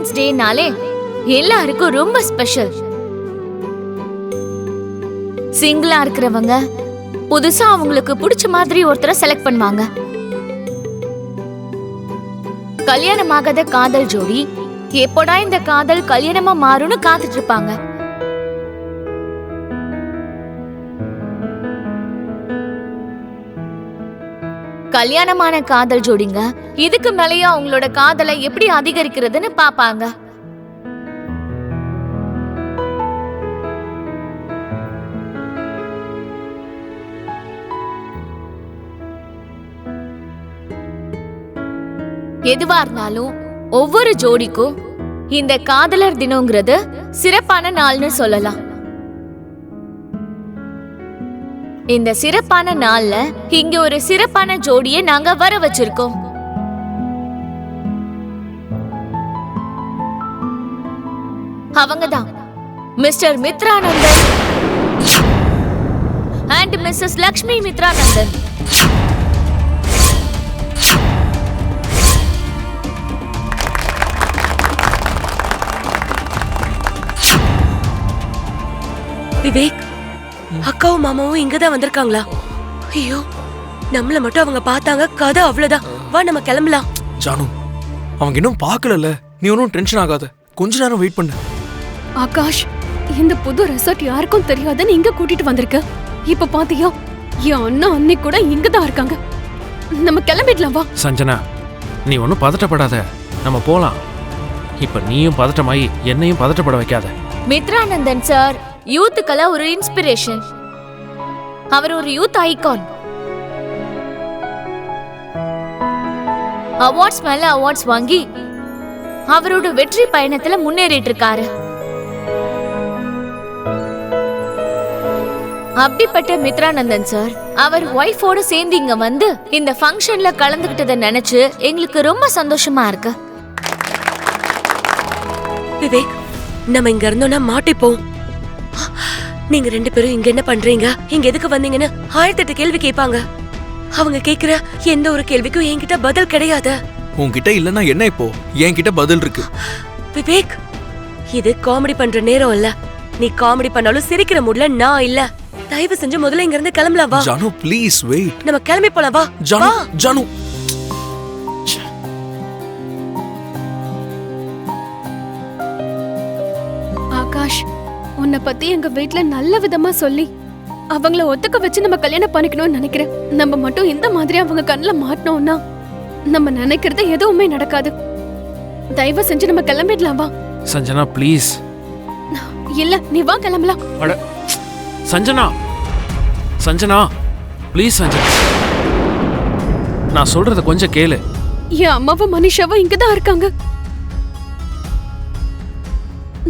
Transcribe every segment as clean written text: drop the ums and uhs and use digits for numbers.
Valentine's டேனாலே எல்லாருக்கும் ரொம்ப special. சிங்கிளா இருக்கிறவங்க புதுசா அவங்களுக்கு பிடிச்ச மாதிரி ஒருத்தரை செலக்ட் பண்ணுவாங்க. கல்யாணமாகாத காதல் ஜோடி எப்போடா இந்த காதல் கல்யாணமா மாறும்னு காத்துட்டு இருப்பாங்க. கல்யாணமான காதல் ஜோடிங்க இதுக்கு மேலேயே அவங்களோட காதலை எப்படி அதிகரிக்கிறதுன்னு பாப்பாங்க. எதுவா இருந்தாலும் ஒவ்வொரு ஜோடிக்கும் இந்த காதலர் தினம்ங்கிறது சிறப்பான நாள்னு சொல்லலாம். இந்த சிறப்பான நாள்ல இங்க ஒரு சிறப்பான ஜோடியை நாங்க வர வச்சிருக்கோம். அவங்கதான் mister Mithranandan and missus Lakshmi Mithranandan. Vivek, அக்காவும் மாமாவும் இங்கதான் வந்திருக்காங்களா? ஐயோ, நம்மள மட்டும் அவங்க பார்த்தாங்க, கதை அவ்வளவுதான். வா நம்ம கிளம்பலாம். ஜானு, அவங்க இன்னும் பார்க்கலல்ல, நீ ஒன்னும் டென்ஷன் ஆகாத, கொஞ்ச நேரம் வெயிட் பண்ணு. ஆகாஷ், இந்த புது ரெசார்ட் யாருக்கும் தெரியாதுன்னு இங்க கூட்டிட்டு வந்திருக்க. இப்ப பாத்தியா, என் அண்ணா அன்னை கூட இங்கதான் இருக்காங்க. நம்ம கிளம்பிடலாம் வா. சஞ்சனா, நீ ஒன்னும் பதட்டப்படாத, நம்ம போலாம். இப்ப நீயும் பதட்டமாயி என்னையும் பதட்டப்பட வைக்காத. மித்ரானந்தன் சார் யூத்துக்கெல்லாம் ஒரு இன்ஸ்பிரேஷன். அவர் ஒரு யூத் ஐகான். அவார்ட்ஸ் மேல அவார்ட்ஸ் வாங்கி அவரோட வெற்றி பயணத்துல முன்னேறிட்டு இருக்காரு. அப்படிப்பட்ட மித்ரானந்தன் சார் அவர் ஒய்ஃபோட சேர்ந்து இங்க வந்து இந்த ஃபங்க்ஷன்ல கலந்துகிட்டதை நினைச்சு எங்களுக்கு ரொம்ப சந்தோஷமா இருக்கு. விவேக், நம்ம இங்க இருந்தோம்னா மாட்டிப்போம். நீங்க ரெண்டு பேரும் இங்க என்ன பண்றீங்க, இங்க எதுக்கு வந்தீங்கன்னு 1008 கேள்வி கேட்பாங்க. அவங்க கேக்குற எந்த ஒரு கேள்விக்கும் என்கிட்ட பதில் கிடையாது. உன்கிட்ட இல்லன்னா என்ன, இப்போ என்கிட்ட பதில் இருக்கு. விவேக், இது காமெடி பண்ற நேரம் இல்ல. நீ காமெடி பண்ணாலும் சிரிக்கிற மூட்ல நான் இல்ல. தயவு செஞ்சு முதல்ல இங்க இருந்து கிளம்பலாம் வா. Janu please wait. நம்ம கிளம்பி போலாம் வா. ஜானு, ஜானு. ஆகாஷ், உன்னை பத்தி எங்க வீட்ல நல்ல விதமா சொல்லி அவங்கள ஒத்துக்க வச்சு நம்ம கல்யாணம் பண்ணிக்கணும்னு நினைக்கிறேன். நம்ம மட்டும் இந்த மாதிரி அவங்க கண்ணுல மாட்டோம்னா நம்ம நினைக்கிறது எதுவுமே நடக்காது. தயவு செஞ்சு நம்ம கிளம்பிடலாம் வா. சஞ்சனா ப்ளீஸ். இல்ல, நீ வா கிளம்பலாம். அட சஞ்சனா, சஞ்சனா ப்ளீஸ். சஞ்சனா, நான் சொல்றத கொஞ்சம் கேளு. என் அம்மாவும் மனிஷாவும் இங்கதான் இருக்காங்க.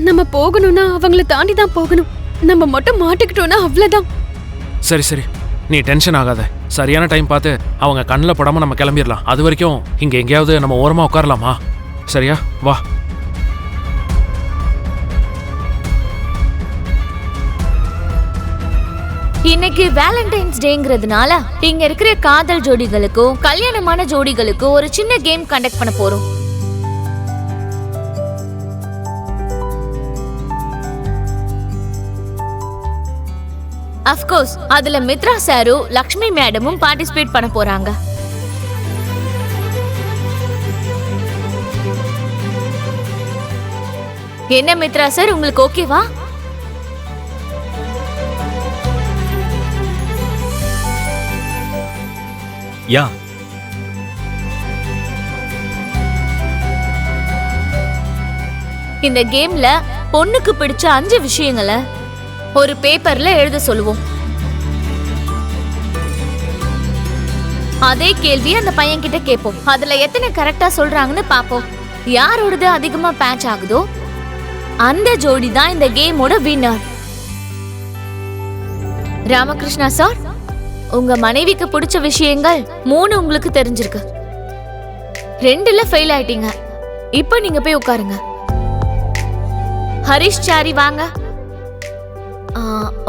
நம்ம போகணும்னா அவங்கள தாண்டி தான் போகணும். நம்ம மட்டும் மாட்டிக்கிட்டோம்னா அவ்வளவுதான். சரி சரி, நீ டென்ஷன் ஆகாத. சரியான டைம் பார்த்து அவங்க கண்ணில் படாம நம்ம கிளம்பிடலாம். அது வரைக்கும் இங்க எங்கேயாவது நம்ம ஓரமா உட்காரலாமா? சரியா? வா. இன்னைக்கு வேலண்டைன்ஸ் டேங்கிறதுனால இங்க இருக்கிற காதல் ஜோடிகளுக்கும் கல்யாணமான ஜோடிகளுக்கும் ஒரு சின்ன கேம் கண்டக்ட் பண்ண போறோம். அஃப்கோர்ஸ் அதுல மித்ரா சாரும் லக்ஷ்மி மேடமும் பார்ட்டிசிபேட் பண்ண போறாங்க. என்ன மித்ரா சார், உங்களுக்கு ஓகேவா? யா. இந்த கேம்ல பொண்ணுக்கு பிடிச்ச 5 விஷயங்களை ஒரு பேப்பர்ல எழுத சொல்லுவோம். அதே கேள்வி அந்த பையன் கிட்ட கேட்போம். அதுல எத்தனை கரெக்டா சொல்றாங்கன்னு பாப்போம். யாரோடது அதிகமா பேட்ச் ஆகுதோ அந்த ஜோடி தான் இந்த கேமோட வின்னர். ராமகிருஷ்ணா சார், உங்க மனைவிக்கு பிடிச்ச விஷயங்கள் 3 உங்களுக்கு தெரிஞ்சிருக்கு. 2ல ஃபெயில் ஆயிட்டீங்க. இப்போ நீங்க போய் உட்காருங்க. ஹரிஷ் சாரி வாங்க.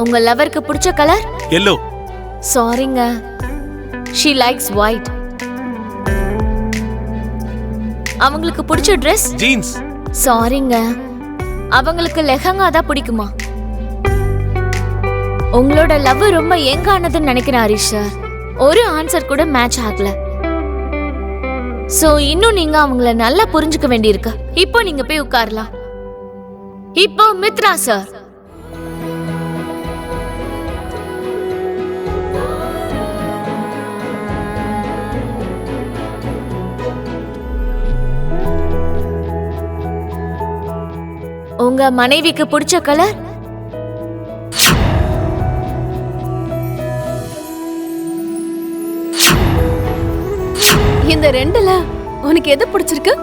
உங்க லவருக்கு பிடிச்ச கலர் yellow. சாரிங்க, she likes white. அவங்களுக்கு பிடிச்ச Dress jeans. சாரிங்க, அவங்களுக்கு லெஹங்கா தான் பிடிக்குமா? உங்களோட லவ் ரொம்ப எங்கானதுன்னு நினைக்கிறேன் ஹரிஷ் சார். ஒரு ஆன்சர் கூட மேட்ச் ஆகல. சோ இன்னும் நீங்க அவங்கள நல்லா புரிஞ்சுக்க வேண்டியிருக்கு. இப்போ நீங்க போய் உட்காரலாம். இப்போ மித்ரா சார். உங்க மனைவிக்கு பிடிச்ச கலர்? இந்த ரெண்டுல உனக்கு எது பிடிச்சிருக்கு?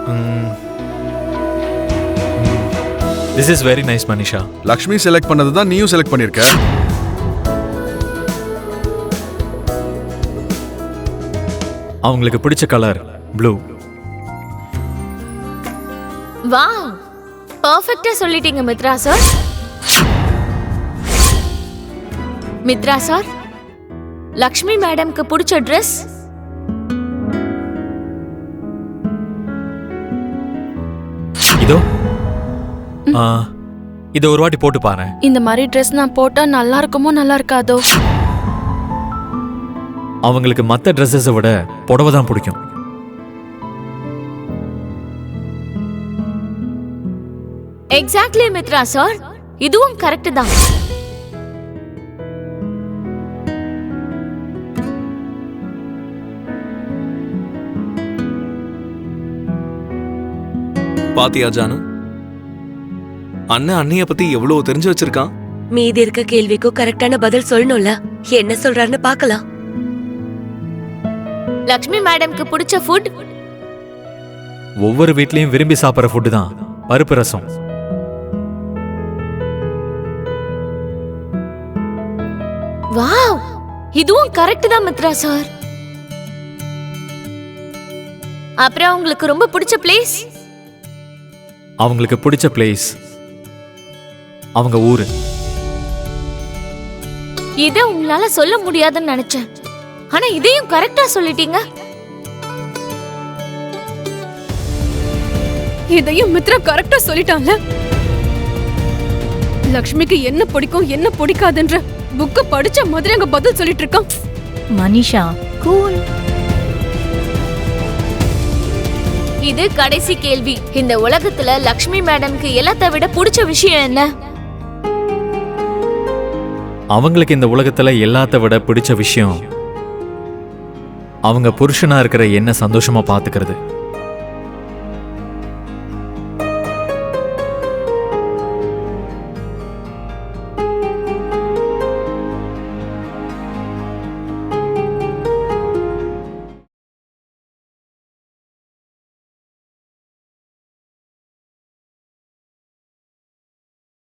This is very nice Manisha. Lakshmi select பண்ணது தான் நீயும் செலக்ட் பண்ணிருக்க. அவங்களுக்கு பிடிச்ச கலர் ப்ளூ. வாவ், பெர்ஃபெக்ட்டா சொல்லிட்டீங்க மித்ரா சார். மித்ரா சார், லக்ஷ்மி மேடம்க்கு பிடிச்ச ட்ரெஸ்? இதோ இதை ஒரு வாட்டி போட்டு பாரு. இந்த மாதிரி ட்ரெஸ் நான் போட்டா நல்லா இருக்குமோ நல்லா இருக்காதோ? அவங்களுக்கு மற்ற ட்ரெஸ்ஸஸை விட புடவை தான் பிடிக்கும். எக்ஸாக்ட்லி மித்ரா சார், இதுவும் கரெக்ட் தான். பாத்தியா ஜானு, அண்ணன் அண்ணிய பத்தி எவ்வளவு தெரிஞ்சு வச்சிருக்கான். மீதி இருக்க கேள்விக்கும் கரெக்டான பதில் சொல்லணும்ல. என்ன சொல்றாருன்னு பார்க்கலாம். லக்ஷ்மி மேடம்க்கு பிடிச்ச ஃபுட்? ஒவ்வொரு வீட்லயும் விரும்பி சாப்பிட்ற ஃபுட்டு தான் பருப்பு ரசம். வாவ், இதுவும் கரெக்ட் தான் மித்ரா சார். அப்புறம் உங்களுக்கு ரொம்ப பிடிச்ச பிளேஸ்? அவங்களுக்கு பிடிச்ச பிளேஸ் அவங்க ஊரு. இத உங்களால சொல்ல முடியாதுன்னு நினைச்சேன், ஆனா இதையும் கரெக்டா சொல்லிட்டீங்க. இதையும் மித்ரா கரெக்டா சொல்லிட்டான்ல. லக்ஷ்மிக்கு என்ன பிடிக்கும் என்ன பிடிக்காதுன்ற புக்க படிச்ச மாதிரி அங்க பதில் சொல்லிட்டு இருக்கான். மனிஷா கூல். இது கடைசி கேள்வி. இந்த உலகத்துல லக்ஷ்மி மேடம்க்கு எல்லாத்தை விட பிடிச்ச விஷயம் என்ன? அவங்களுக்கு இந்த உலகத்துல எல்லாத்த விட பிடிச்ச விஷயம் அவங்க புருஷனா இருக்கிற என்ன சந்தோஷமா பாத்துக்கிறது.